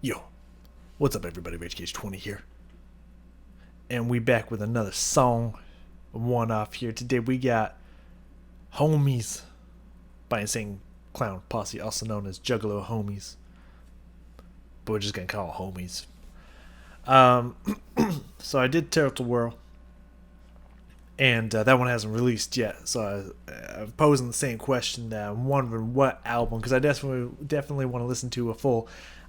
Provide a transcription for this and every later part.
Yo, what's up everybody, Rage Cage 20 here. And we back with another song, one off here. Today we got Homies by Insane Clown Posse, also known as Juggalo Homies. But we're just gonna call it Homies. So I did Turtle World, and that one hasn't released yet. So I'm posing the same question that I'm wondering what album, because I definitely want to listen to a full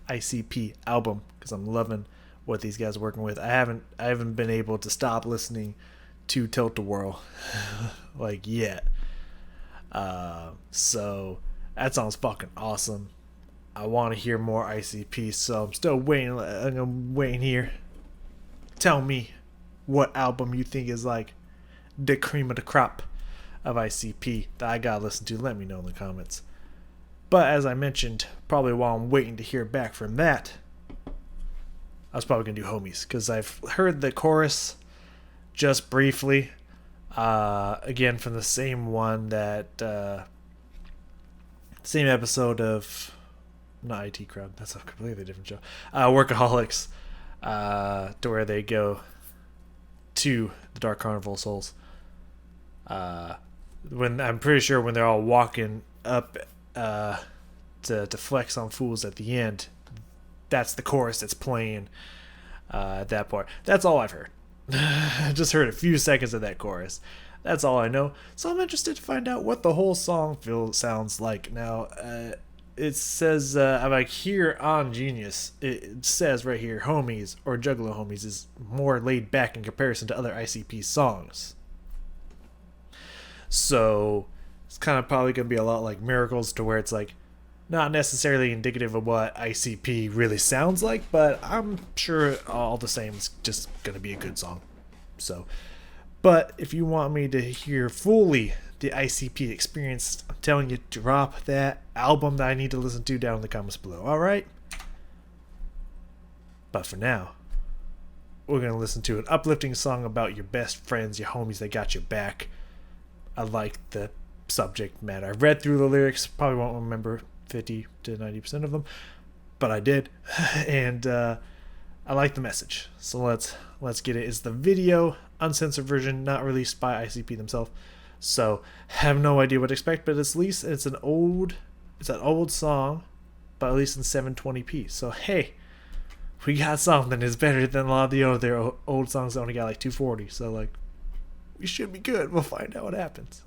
ICP album because I'm loving what these guys are working with. I haven't been able to stop listening to Tilt a Whirl like yet. So that sounds fucking awesome. I want to hear more ICP, so I'm still waiting. I'm waiting here. Tell me what album you think is like the cream of the crop of ICP that I gotta listen to. Let me know in the comments. But as I mentioned, probably while I'm waiting to hear back from that, I was probably gonna do Homies because I've heard the chorus just briefly. Again, from the same one that same episode of not IT Crowd. That's a completely different show. Workaholics, to where they go to the Dark Carnival of Souls. When I'm pretty sure when they're all walking up to flex on fools at the end, that's the chorus that's playing at that part. That's all I've heard. I just heard a few seconds of that chorus. That's all I know. So I'm interested to find out what the whole song sounds like. Now, it says, I'm like here on Genius, it says right here, Homies or Juggalo Homies is more laid back in comparison to other ICP songs. So it's kind of probably going to be a lot like Miracles, to where it's like not necessarily indicative of what ICP really sounds like, but I'm sure all the same it's just going to be a good song. So, but if you want me to hear fully the ICP experience, I'm telling you, drop that album that I need to listen to down in the comments below. Alright? But for now, we're going to listen to an uplifting song about your best friends, your homies that got your back. I like the subject matter. I read through the lyrics, probably won't remember 50 to 90% of them, but I did. And I like the message. So let's get it. It's the video, uncensored version, not released by ICP themselves. So have no idea what to expect, but at least it's an old song, but at least in 720p. So hey, we got something that's better than a lot of the other old songs that only got like 240. So like, we should be good. We'll find out what happens.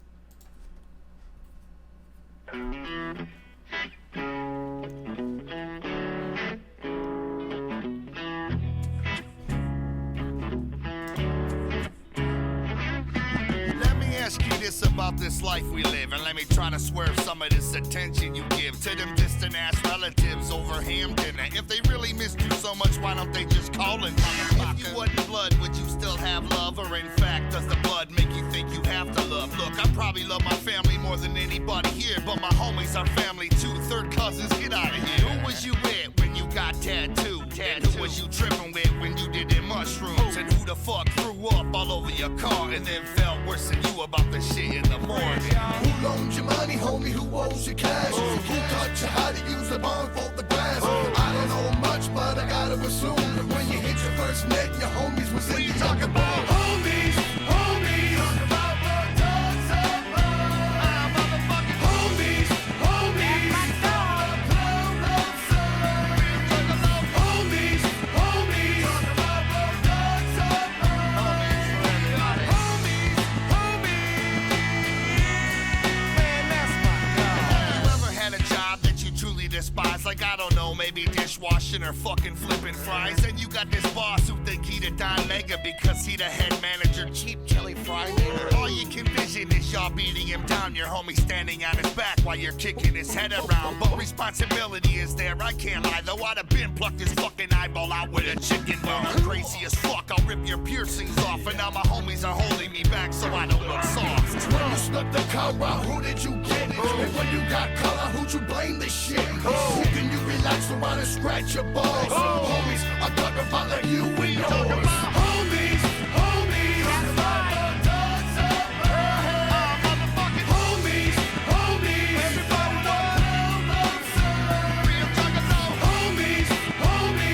Ask you this about this life we live, and let me try to swerve some of this attention you give to them distant ass relatives over Hampton. And if they really missed you so much, why don't they just call and if you wasn't blood, would you still have love? Or in fact, does the blood make you think you have to love? Look, I probably love my family more than anybody here, but my homies are family too. Third cousins, get out of here. Who was you with when you got tattooed? And who was you tripping with when you did them mushrooms? And who the fuck threw up all over your car and then felt worse than you about the shit in the morning? Who loaned you money, homie? Who owes you cash? Who taught you how to use the barn for the grass? I don't know much, but I gotta assume that when you hit your first net, your homies was in you talking about homies, homies. Talk about what dogs are motherfucking homies, homies. Homies, homies. Talk about what dogs are despise, like I don't know, maybe dishwashing or fucking flipping fries. And you got this boss who think he the Don Mega because he the head manager, cheap Kelly Fry nigga. All you can vision is y'all beating him down, your homie standing on his back while you're kicking his head around. But responsibility is there, I can't lie though. I'd have been plucked his fucking eyeball out with a chicken bone. I'm crazy as fuck, I'll rip your piercings off. And now my homies are holding me back so I don't look soft. When you snuck the car out, who did you get it? And when you got caught out, who'd you blame this shit? Who can you relax around and scratch your balls? Homies, I'm talking about like you and yours. Homies, homies. Talk about the dogs of motherfucking homies, homies. Everybody know. Real talking about homies, homies.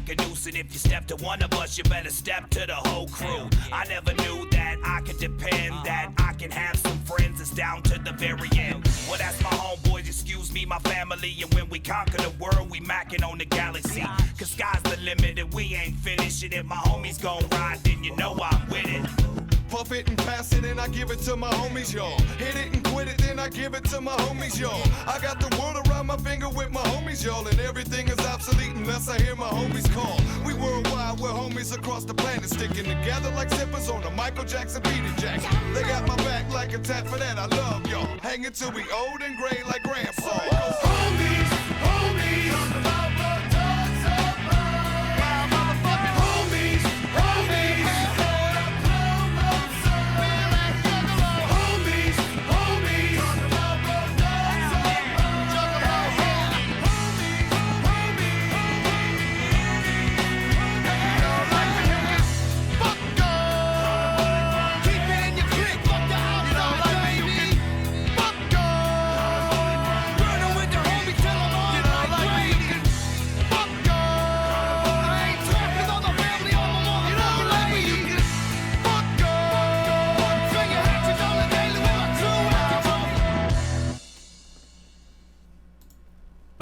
like a noose, and if you step to one of us, you better step to the whole crew. I never knew that I could depend, that I can have some friends that's down to the very end. Well, that's my homeboys, excuse me, my family, and when we conquer the world, we macking on the galaxy. Cause sky's the limit and we ain't finished, and if my homies gon' ride, then you know I'm with it. Puff it and pass it and I give it to my homies, y'all. Hit it and quit it, then I give it to my homies, y'all. I got the world around my finger with my homies, y'all. And everything is obsolete unless I hear my homies call. We worldwide, we're homies across the planet, sticking together like zippers on a Michael Jackson beating jacket. They got my back like a tat, for that I love y'all. Hanging till we old and gray like grandpa. Homies, homies, on the love of dogs of mine. My motherfucking homies, homies.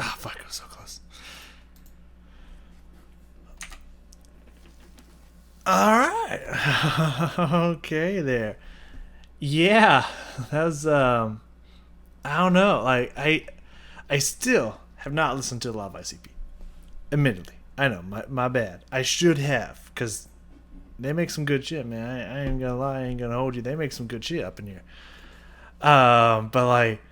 Ah, fuck, I was so close. All right. Okay, there. Yeah, that was I don't know. Like I still have not listened to a lot of ICP. Admittedly, I know my bad. I should have, cause they make some good shit, man. I ain't gonna lie, I ain't gonna hold you. They make some good shit up in here. But like.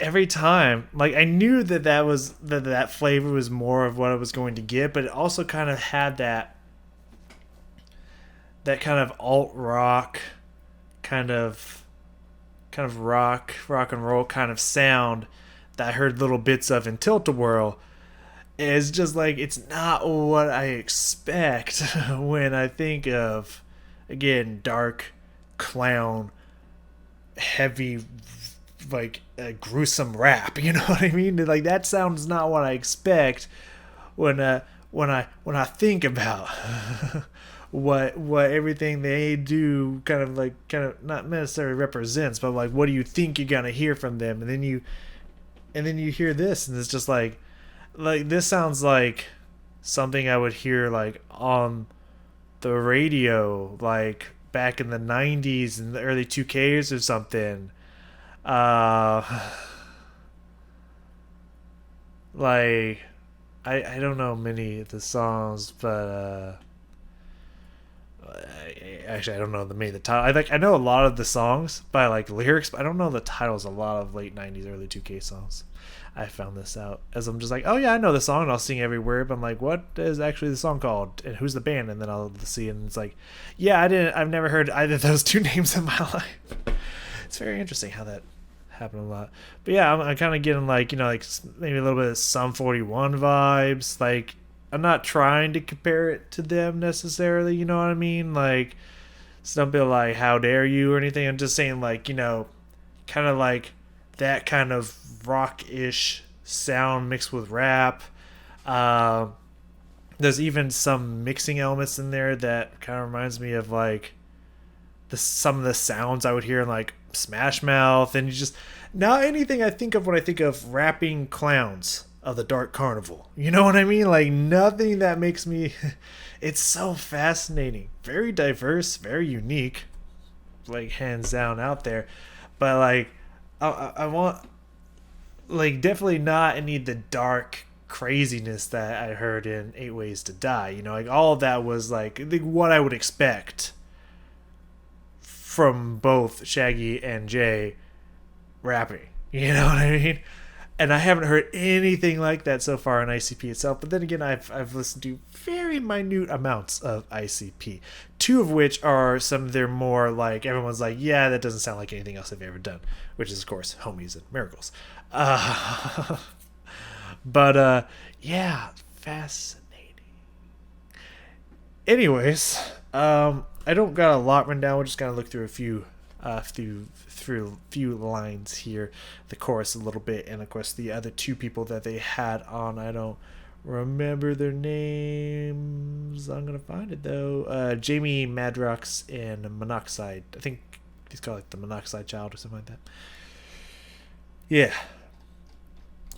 Every time, like, I knew that flavor was more of what I was going to get, but it also kind of had that kind of alt rock, kind of rock and roll kind of sound that I heard little bits of in Tilt-A-Whirl. It's just like, it's not what I expect when I think of, again, dark, clown, heavy, like a gruesome rap, you know what I mean? Like, that sounds not what I expect when I think about what everything they do kind of not necessarily represents, but like, what do you think you're gonna hear from them? And then you hear this, and it's just like this sounds like something I would hear like on the radio, like back in the 90s and the early 2Ks or something. Like, I don't know many of the songs, but actually I don't know many of the titles. I know a lot of the songs by like lyrics, but I don't know the titles of a lot of late 90s, early 2K songs. I found this out as I'm just like, oh yeah, I know the song and I'll sing every word, but I'm like, what is actually the song called and who's the band? And then I'll see, and it's like, yeah, I've never heard either of those two names in my life. It's very interesting how that happened a lot. But yeah, I'm kind of getting like, you know, like maybe a little bit of Sum 41 vibes. Like, I'm not trying to compare it to them necessarily, you know what I mean? Like, something like How Dare You or anything. I'm just saying, like, you know, kind of like that kind of rock-ish sound mixed with rap. There's even some mixing elements in there that kind of reminds me of like some of the sounds I would hear in like Smash Mouth, and you just not anything I think of when I think of rapping clowns of the Dark Carnival. You know what I mean? Like, nothing that makes me. It's so fascinating, very diverse, very unique, like hands down out there. But like, I want, like, definitely not any of the dark craziness that I heard in 8 Ways to Die. You know, like all of that was like what I would expect from both Shaggy and Jay rapping. You know what I mean? And I haven't heard anything like that so far on ICP itself. But then again, I've listened to very minute amounts of ICP, 2 of which are some of their more like, everyone's like, yeah, that doesn't sound like anything else I've ever done, which is of course Homies and Miracles. But yeah, fascinating. Anyways, I don't got a lot written down. We're just gonna look through a few lines here, the chorus a little bit, and of course the other 2 people that they had on. I don't remember their names. I'm gonna find it though. Jamie Madrox and Monoxide. I think he's called like the Monoxide Child or something like that. Yeah.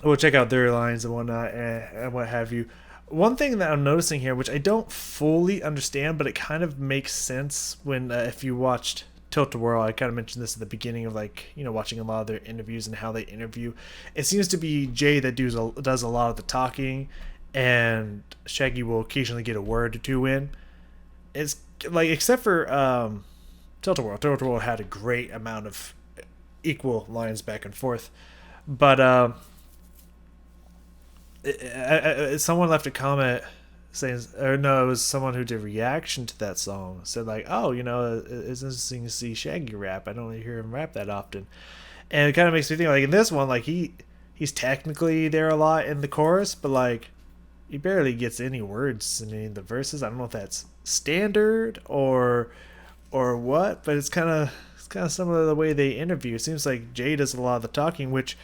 We'll check out their lines and whatnot and what have you. One thing that I'm noticing here, which I don't fully understand, but it kind of makes sense when if you watched Tilt-A-Whirl, I kind of mentioned this at the beginning of like, you know, watching a lot of their interviews and how they interview. It seems to be Jay that does a lot of the talking, and Shaggy will occasionally get a word or two in. It's like, except for Tilt-A-Whirl. Tilt-A-Whirl had a great amount of equal lines back and forth. But someone left a comment saying, or no, it was someone who did reaction to that song, said like, oh, you know, it's interesting to see Shaggy rap. I don't really hear him rap that often. And it kind of makes me think, like, in this one, like, he's technically there a lot in the chorus, but like he barely gets any words in any of the verses. I don't know if that's standard or what, but it's kind of some of the way they interview. It seems like Jay does a lot of the talking, which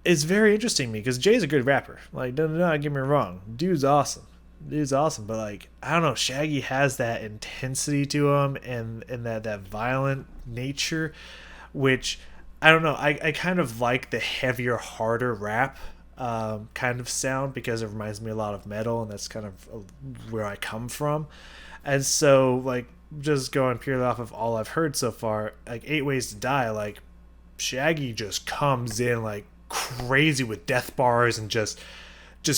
is very interesting to me because Jay's a good rapper. Like, do not get me wrong, dude's awesome, but like, I don't know, Shaggy has that intensity to him and that violent nature, which I don't know, I kind of like the heavier, harder rap kind of sound because it reminds me a lot of metal, and that's kind of where I come from. And so, like, just going purely off of all I've heard so far, like 8 Ways to Die, like Shaggy just comes in like crazy with death bars and just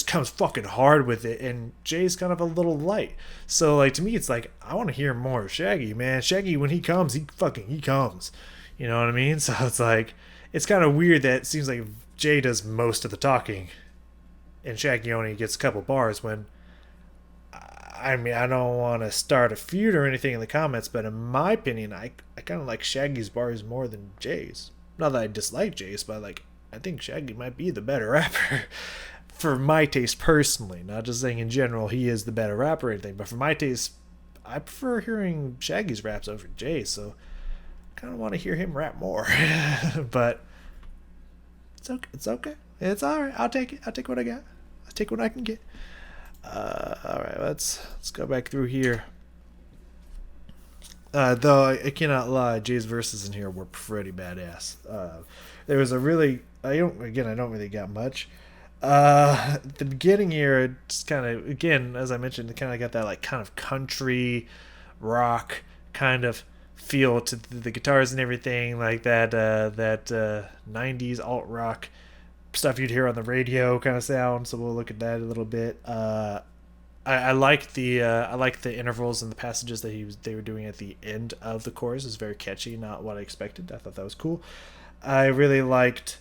comes fucking hard with it, and Jay's kind of a little light. So like, to me, it's like, I want to hear more of Shaggy, man. Shaggy, when he comes, he comes, you know what I mean? So it's like, it's kind of weird that it seems like Jay does most of the talking and Shaggy only gets a couple bars. When, I mean, I don't want to start a feud or anything in the comments, but in my opinion, I kind of like Shaggy's bars more than Jay's. Not that I dislike Jay's, but like, I think Shaggy might be the better rapper for my taste personally. Not just saying in general he is the better rapper or anything, but for my taste, I prefer hearing Shaggy's raps over Jay's, so I kind of want to hear him rap more. But it's okay. It's okay. It's all right. I'll take it. I'll take what I got. I'll take what I can get. All right. Let's go back through here. Though I cannot lie, Jay's verses in here were pretty badass. There was a really, I don't really got much. At the beginning here, it's kind of, again, as I mentioned, it kind of got that like kind of country rock kind of feel to the guitars and everything, like that 90s alt rock stuff you'd hear on the radio kind of sound. So we'll look at that a little bit. I like the intervals and the passages that they were doing at the end of the chorus. It was very catchy, not what I expected. I thought that was cool. I really liked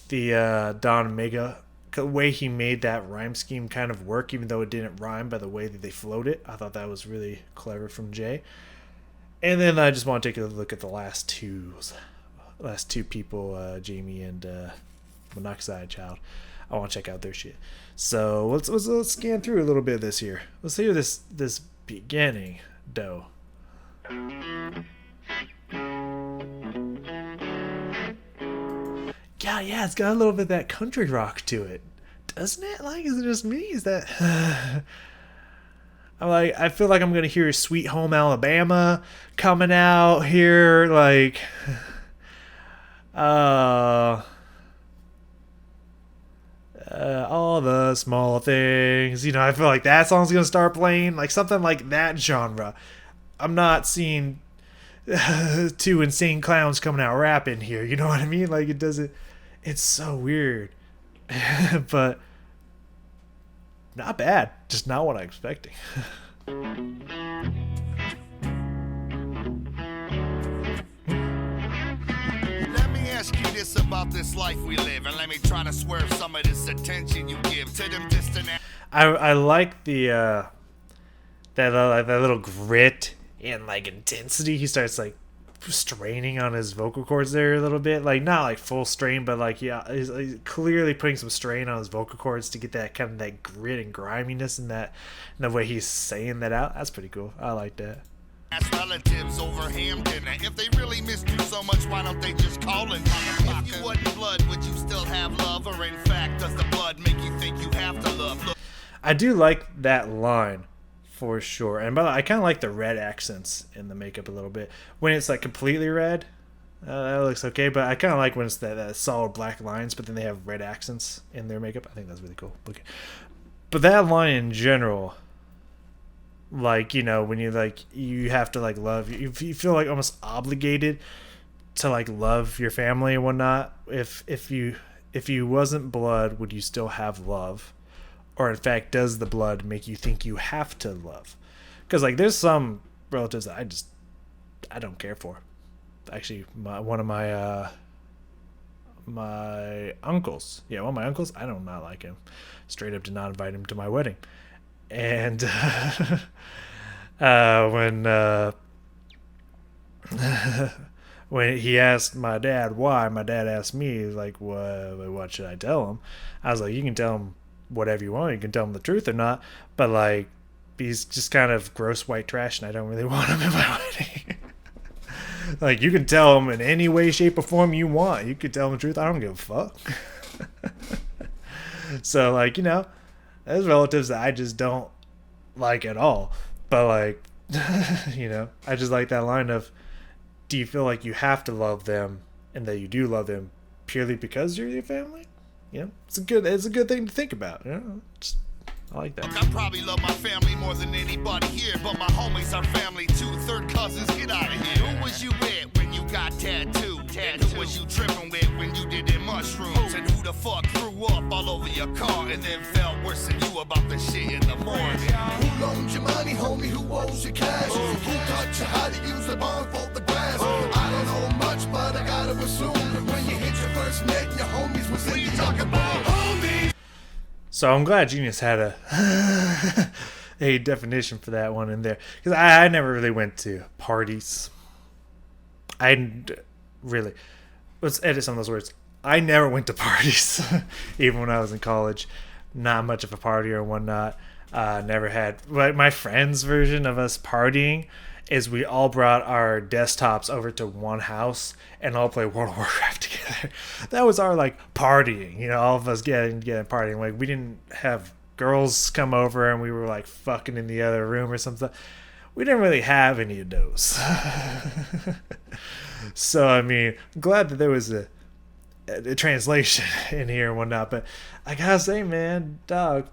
the Don Omega way he made that rhyme scheme kind of work, even though it didn't rhyme, by the way that they flowed it. I thought that was really clever from Jay. And then I just want to take a look at the last two people, Jamie and Monoxide Child. I want to check out their shit. So let's scan through a little bit of this here. Let's hear this beginning, though. Yeah, it's got a little bit of that country rock to it, doesn't it? Like, is it just me? Is that? I feel like I'm gonna hear "Sweet Home Alabama" coming out here, like, all the small things. You know, I feel like that song's gonna start playing, like something like that genre. I'm not seeing two insane clowns coming out rapping here. You know what I mean? Like, it doesn't. It's so weird, but not bad. Just not what I'm expecting. Let me ask you this about this life we live, and let me try to swerve some of this attention you give to them distant. I like the that little grit and like intensity. He starts like straining on his vocal cords there a little bit, like not like full strain, but like, yeah, he's clearly putting some strain on his vocal cords to get that kind of that grit and griminess and the way he's saying that out. That's pretty cool. I like that. Ask relatives over ham dinner. If they really missed you so much, why don't they just call and If you wasn't blood, would you still have love? Or in fact, does the blood make you think you have to love? Look, I do like that line for sure. And by the way, I kind of like the red accents in the makeup a little bit. When it's like completely red, that looks okay. But I kind of like when it's that solid black lines, but then they have red accents in their makeup. I think that's really cool. Okay. But that line in general, like, you know, when you like, you have to like love, you feel like almost obligated to like love your family and whatnot. If you wasn't blood, would you still have love? Or in fact, does the blood make you think you have to love? Because like there's some relatives that I don't care for. Actually, one of my uncles, one of my uncles, I do not like him. Straight up did not invite him to my wedding. And when he asked my dad why, my dad asked me, like, what should I tell him? I was like, you can tell him whatever you want. You can tell him the truth or not. But, like, he's just kind of gross white trash, and I don't really want him in my wedding. Like, you can tell him in any way, shape, or form you want. You can tell him the truth. I don't give a fuck. So, like, you know, there's relatives that I just don't like at all. But, like, you know, I just like that line of, do you feel like you have to love them and that you do love them purely because you're your family? You know, it's a good thing to think about. You know, I like that. I probably love my family more than anybody here, but my homies are family too. Third cousins, get out of here. Who was you with when you got tattooed? And who was you tripping with when you did them mushrooms? And who the fuck threw up all over your car and then felt worse than you about the shit in the morning? Who loaned you money, homie? Who owes you cash? Who taught you how to use the barn for the grass? I don't know much, but I gotta assume when you hit your first net, your homies was in you talking about homies. So I'm glad Genius had a definition for that one in there, because I never really went to parties. Let's edit some of those words. I never went to parties, even when I was in college. Not much of a partier or whatnot. Never had. Like, my friend's version of us partying is we all brought our desktops over to one house and all play World of Warcraft together. That was our, like, partying. You know, all of us getting partying. Like, we didn't have girls come over and we were, like, fucking in the other room or something. We didn't really have any of those. So, I mean, I'm glad that there was a translation in here and whatnot. But I gotta say, man, dog,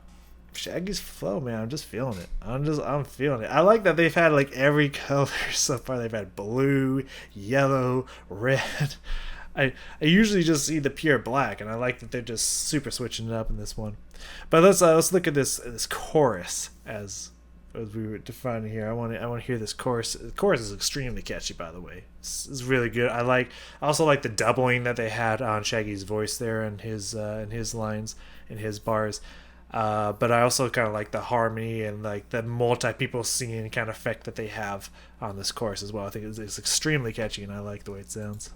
Shaggy's flow, man, I'm just feeling it. I'm feeling it. I like that they've had like every color so far. They've had blue, yellow, red. I usually just see the pure black, and I like that they're just super switching it up in this one. But let's look at this chorus as we were defining here. I want to hear this chorus. The chorus is extremely catchy, by the way. It's really good. I also like the doubling that they had on Shaggy's voice there and his lines and his bars. But I also kind of like the harmony and like the multi-people singing kind of effect that they have on this chorus as well. I think it's extremely catchy, and I like the way it sounds.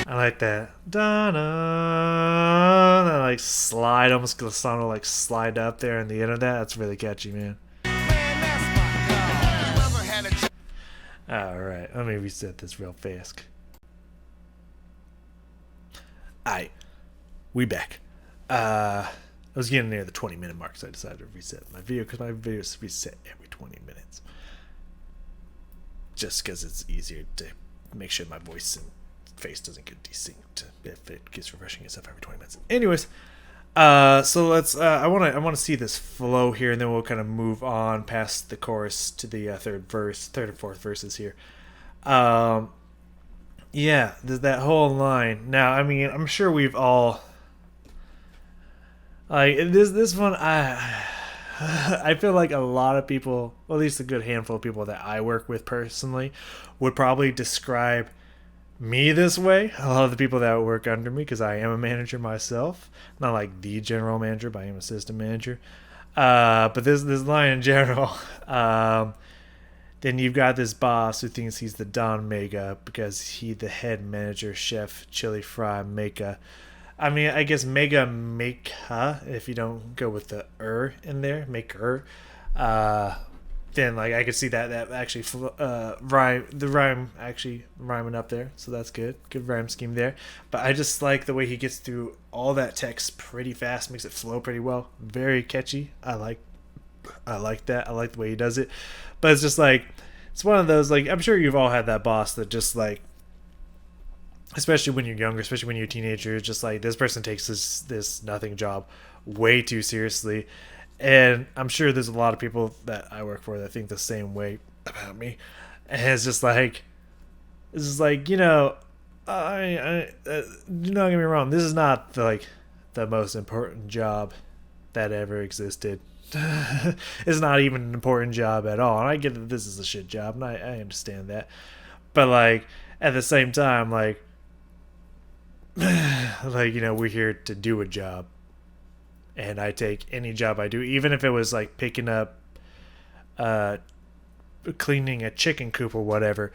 I like that. Da-na, like slide, almost the song will like slide up there in the end of that. That's really catchy, man. Alright, let me reset this real fast. Alright, we back. I was getting near the 20-minute mark, so I decided to reset my video, because my videos reset every 20 minutes. Just because it's easier to make sure my voice and face doesn't get desynced if it keeps refreshing itself every 20 minutes. Anyways, so let's I want to see this flow here, and then we'll kind of move on past the chorus to the third and fourth verses here. Yeah, there's that whole line. Now, I mean, I'm sure we've all like this one. I feel like a lot of people, well, at least a good handful of people that I work with personally, would probably describe me this way. A lot of the people that work under me, because I am a manager myself, not like the general manager, but I am assistant manager. But this line in general. Then you've got this boss who thinks he's the Don Mega because he the head manager, chef, chili fry, Mega. I mean, I guess Mega Meka, if you don't go with the in there, maker. Then like I could see that actually rhyme actually rhyming up there, so that's good rhyme scheme there. But I just like the way he gets through all that text pretty fast, makes it flow pretty well, very catchy. I like that. I like the way he does it. But it's just like, it's one of those, like, I'm sure you've all had that boss that just like, especially when you're younger, especially when you're a teenager, it's just like this person takes this nothing job way too seriously. And I'm sure there's a lot of people that I work for that think the same way about me. And it's just like, you know, do not get me wrong, this is not the most important job that ever existed. It's not even an important job at all. And I get that this is a shit job, and I understand that. But like at the same time, like you know, we're here to do a job. And I take any job I do, even if it was like picking up cleaning a chicken coop or whatever.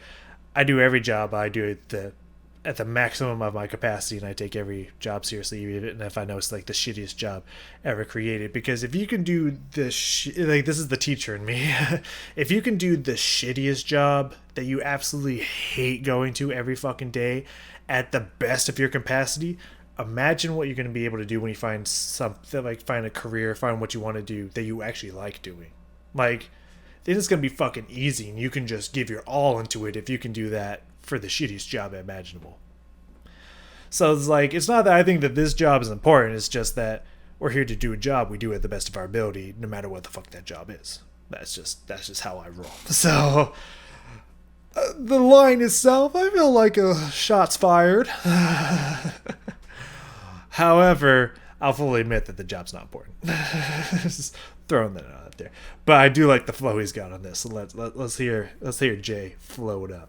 I do every job I do at the maximum of my capacity, and I take every job seriously, even if I know it's like the shittiest job ever created. Because if you can do like, this is the teacher in me. If you can do the shittiest job that you absolutely hate going to every fucking day at the best of your capacity, imagine what you're going to be able to do when you find something, like find a career, find what you want to do that you actually like doing. Like, then it's going to be fucking easy, and you can just give your all into it if you can do that for the shittiest job imaginable. So it's like, it's not that I think that this job is important, it's just that we're here to do a job, we do it at the best of our ability, no matter what the fuck that job is. That's just how I roll. So the line itself, I feel like a shots fired. However, I'll fully admit that the job's not important. Just throwing that out there. But I do like the flow he's got on this. So let's hear Jay flow it up.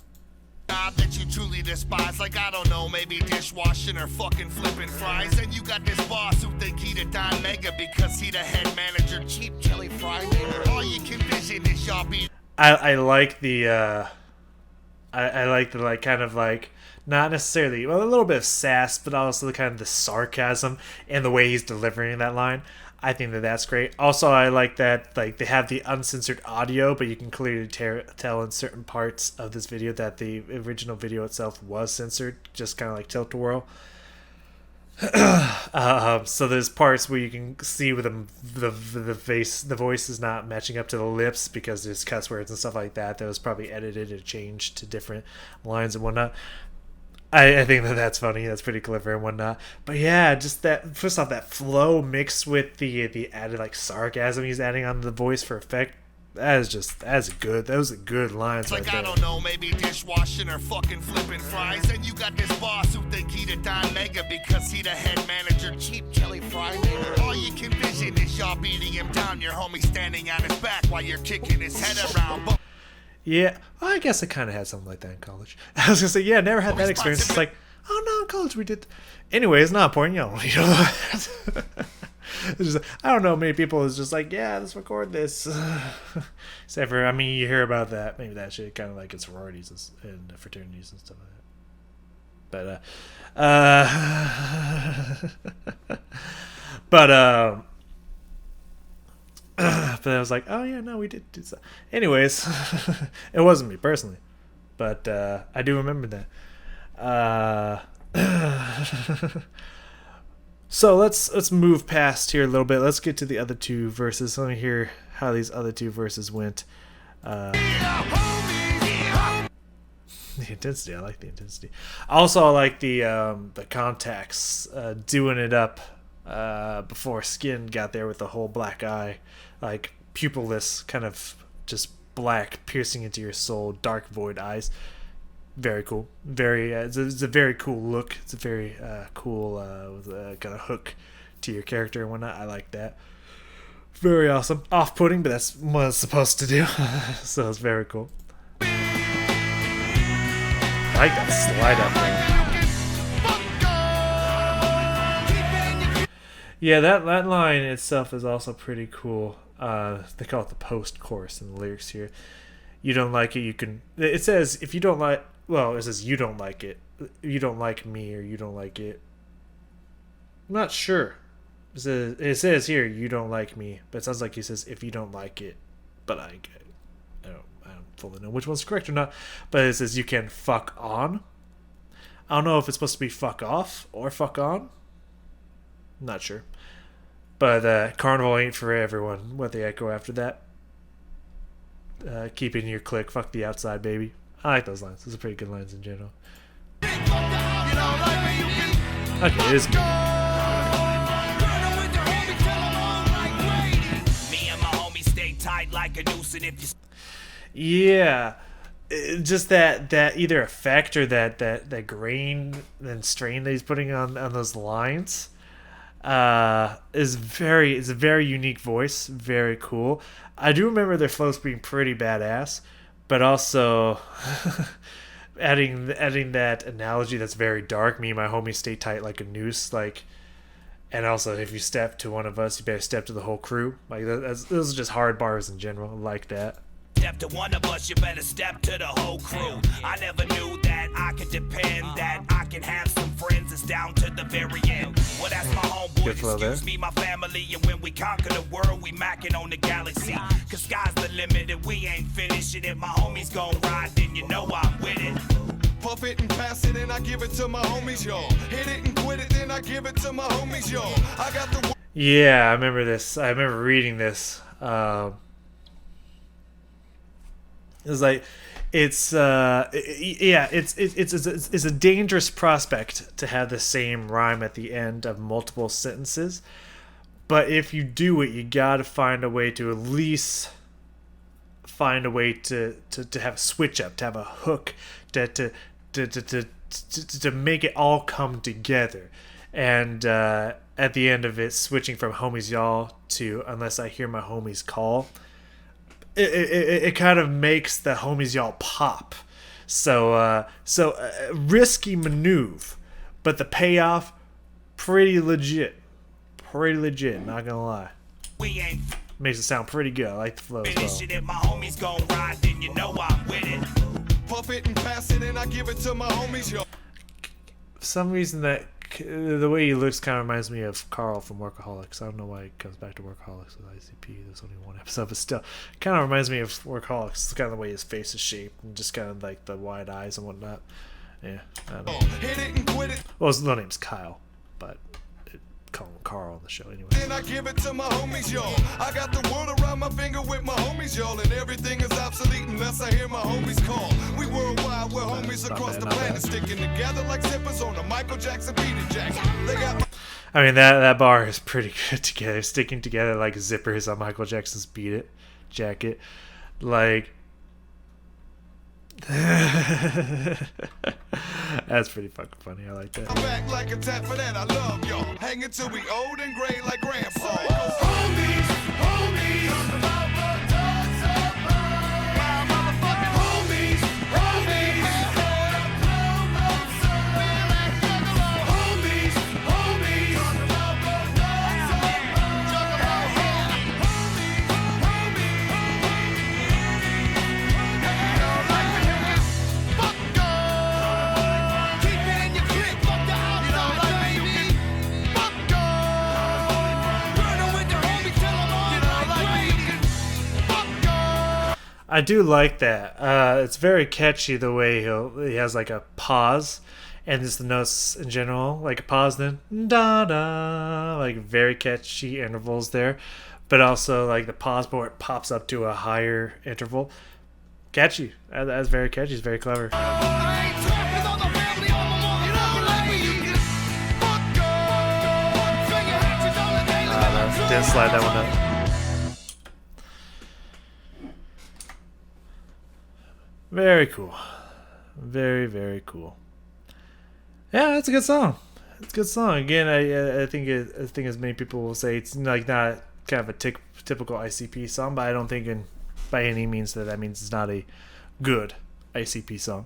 Job that you truly despise, like I don't know, maybe dishwashing or fucking flipping fries. And you got this boss who think he the Don Mega because he the head manager, cheap chili fry nigga. All you can vision is y'all be. I like the I like the like kind of like, not necessarily, well, a little bit of sass, but also the kind of the sarcasm and the way he's delivering that line. I think that that's great. Also, I like that like they have the uncensored audio, but you can clearly tell in certain parts of this video that the original video itself was censored, just kind of like tilt-a-whirl. So there's parts where you can see with the voice is not matching up to the lips because there's cuss words and stuff like that. That was probably edited and changed to different lines and whatnot. I think that's funny. That's pretty clever and whatnot. But yeah, just that, first off, that flow mixed with the added like sarcasm he's adding on the voice for effect. Those are good lines like, right there. I don't know, maybe dishwashing or fucking flipping fries. And you got this boss who think he the Don Mega because he the head manager, cheap chili fry nigga. All you can vision is y'all beating him down, your homie standing on his back while you're kicking his head around. But yeah, well, I guess I kind of had something like that in college. I was gonna say, yeah, never had that experience. It's like, oh no, in college we did. Anyway, it's not important, you know. It's just, I don't know, many people is just like, yeah, let's record this. Except for, I mean, you hear about that, maybe that shit kind of like in sororities and fraternities and stuff like that. But I was like, oh yeah, no, we did do so. Anyways, it wasn't me personally, but I do remember that. So let's move past here a little bit. Let's get to the other two verses. Let me hear how these other two verses went. The intensity, I like the intensity. Also, I like the contacts doing it up before Skin got there with the whole black eye, like pupilless, kind of just black, piercing into your soul, dark void eyes. Very cool. Very. It's a very cool look. It's a very cool kind of hook to your character and whatnot. I like that. Very awesome. Off-putting, but that's what it's supposed to do. So it's very cool. I like that slide up there. Yeah, that line itself is also pretty cool. They call it the post chorus in the lyrics here. You don't like it, you can. It says if you don't like. Well, it says you don't like it. You don't like me, or you don't like it. I'm not sure. It says here you don't like me, but it sounds like he says if you don't like it. But I don't fully know which one's correct or not. But it says you can fuck on. I don't know if it's supposed to be fuck off or fuck on. I'm not sure. But Carnival ain't for everyone. What the echo after that? Keep in your clique. Fuck the outside, baby. I like those lines. Those are pretty good lines in general. Okay, it is good. Yeah, just that either effect or that grain and strain that he's putting on those lines is it's a very unique voice, very cool. I do remember their flows being pretty badass, but also adding that analogy that's very dark. Me and my homies stay tight like a noose, like. And also, if you step to one of us, you better step to the whole crew. Like those are just hard bars in general. I like that. Step to one of us, you better step to the whole crew. I never knew that I could depend, that I can have some friends. It's down to the very end. Well, that's my homeboy, excuse me, my family. And when we conquer the world, we macking on the galaxy. Cause sky's the limit and we ain't finished. And if my homies gon' ride, then you know I'm with it. Puff it and pass it and I give it to my homies, y'all. Hit it and quit it, then I give it to my homies, y'all. I got the. Yeah, I remember this. I remember reading this. It's like, it's a dangerous prospect to have the same rhyme at the end of multiple sentences. But if you do it, you gotta find a way to at least find a way to have a switch up, to have a hook, to make it all come together. And at the end of it, switching from homies y'all to unless I hear my homies call, it kind of makes the homies y'all pop. So risky maneuver, but the payoff pretty legit. Not gonna lie. Makes it sound pretty good. I like the flow as well. If my homies gon' ride, then you know I'm with it. Puff it and pass it and I give it to my homies, y'all. For some reason, the way he looks kind of reminds me of Carl from Workaholics. I don't know why he comes back to Workaholics with ICP. There's only one episode, but still, kind of reminds me of Workaholics. It's kind of the way his face is shaped and just kind of like the wide eyes and whatnot. Yeah, I don't know. Hit it and quit it. Well, his real name's Kyle, but call him Carl on the show anyway. Then I give it to my homies, y'all. I got the world around my finger with my homies, y'all, and everything is obsolete unless I hear my homies call. We worldwide, we're homies across the planet, sticking together like zippers on a Michael Jackson beat jacket. They got. I mean that bar is pretty good together, sticking together like zippers on Michael Jackson's Beat It jacket, like. That's pretty fucking funny. I like that. I'm back like a tap for that. I love y'all. Hanging till we old and gray like grandpa. Homies, homies. Homies, homies. I do like that. It's very catchy the way he has like a pause, and just the notes in general, like a pause, then da da, like very catchy intervals there, but also like the pause before it pops up to a higher interval. Catchy. That's very catchy. It's very clever. Didn't slide that one up. Very cool. Very, very cool. Yeah, that's a good song. It's a good song. Again, I think as many people will say, it's like not kind of a typical ICP song, but I don't think by any means that means it's not a good ICP song.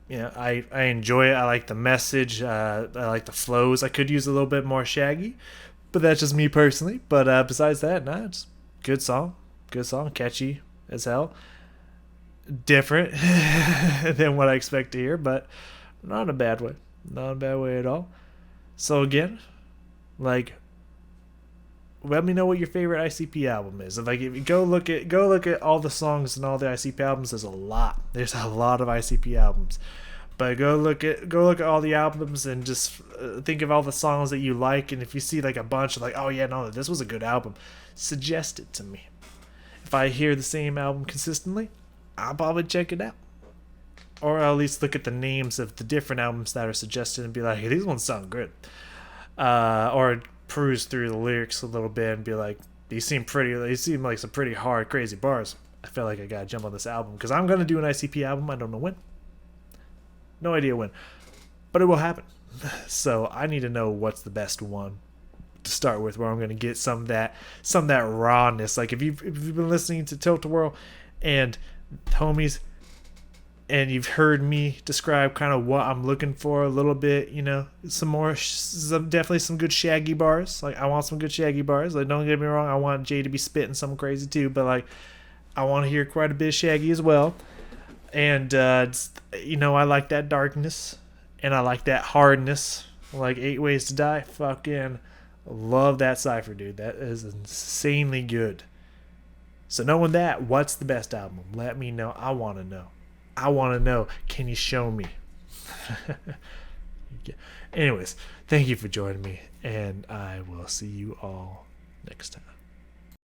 You know, I enjoy it. I like the message. I like the flows. I could use a little bit more Shaggy, but that's just me personally. But besides that, nah, it's good song. Good song. Catchy as hell. Different than what I expect to hear, but not in a bad way. Not in a bad way at all. So again, like, let me know what your favorite ICP album is. If you go look at all the songs and all the ICP albums, there's a lot. There's a lot of ICP albums. But go look at all the albums and just think of all the songs that you like. And if you see like a bunch of like, oh yeah, no, this was a good album, suggest it to me. If I hear the same album consistently, I'll probably check it out. Or I'll at least look at the names of the different albums that are suggested and be like, hey, these ones sound good. Or peruse through the lyrics a little bit and be like, they seem like some pretty hard, crazy bars. I feel like I gotta jump on this album because I'm gonna do an ICP album. I don't know when. No idea when. But it will happen. So I need to know what's the best one to start with, where I'm gonna get some of that rawness. Like if you've been listening to Tilt-A-Whirl and homies, and you've heard me describe kind of what I'm looking for a little bit, you know, definitely some good Shaggy bars. Like, I want some good Shaggy bars. Like, don't get me wrong, I want Jay to be spitting something crazy too, but like, I want to hear quite a bit of Shaggy as well. And, you know, I like that darkness, and I like that hardness. Like 8 Ways to Die, fucking love that cypher, dude. That is insanely good. So knowing that, what's the best album? Let me know. I want to know. I want to know. Can you show me? Anyways, thank you for joining me, and I will see you all next time.